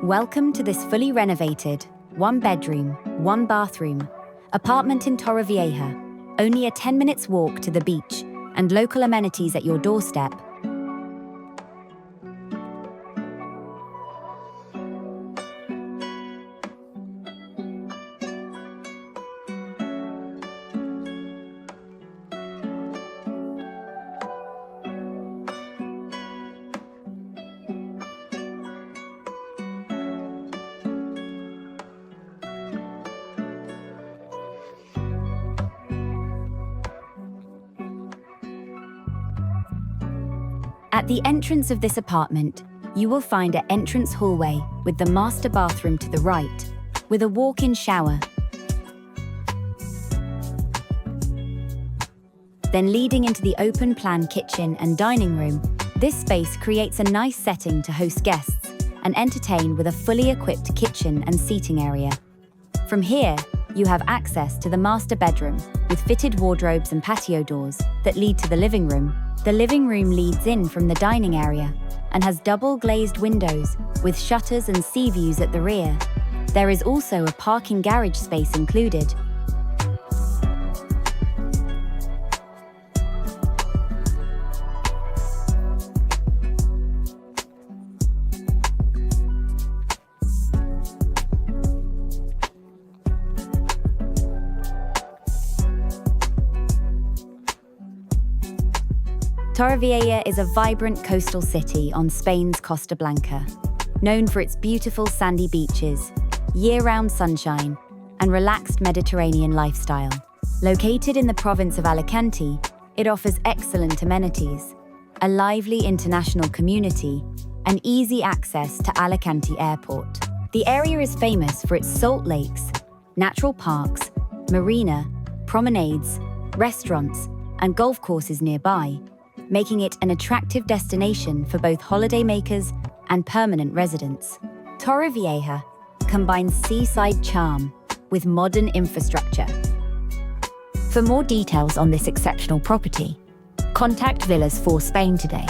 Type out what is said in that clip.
Welcome to this fully renovated, one-bedroom, one-bathroom apartment in Torrevieja. Only a 10 minutes walk to the beach and local amenities at your doorstep. At the entrance of this apartment, you will find an entrance hallway with the master bathroom to the right, with a walk-in shower. Then leading into the open-plan kitchen and dining room, this space creates a nice setting to host guests and entertain with a fully equipped kitchen and seating area. From here, you have access to the master bedroom with fitted wardrobes and patio doors that lead to the living room. The living room leads in from the dining area and has double glazed windows with shutters and sea views at the rear. There is also a parking garage space included. Torrevieja is a vibrant coastal city on Spain's Costa Blanca, known for its beautiful sandy beaches, year-round sunshine, and relaxed Mediterranean lifestyle. Located in the province of Alicante, it offers excellent amenities, a lively international community, and easy access to Alicante Airport. The area is famous for its salt lakes, natural parks, marina, promenades, restaurants, and golf courses nearby, making it an attractive destination for both holidaymakers and permanent residents. Torrevieja combines seaside charm with modern infrastructure. For more details on this exceptional property, contact Villas for Spain today.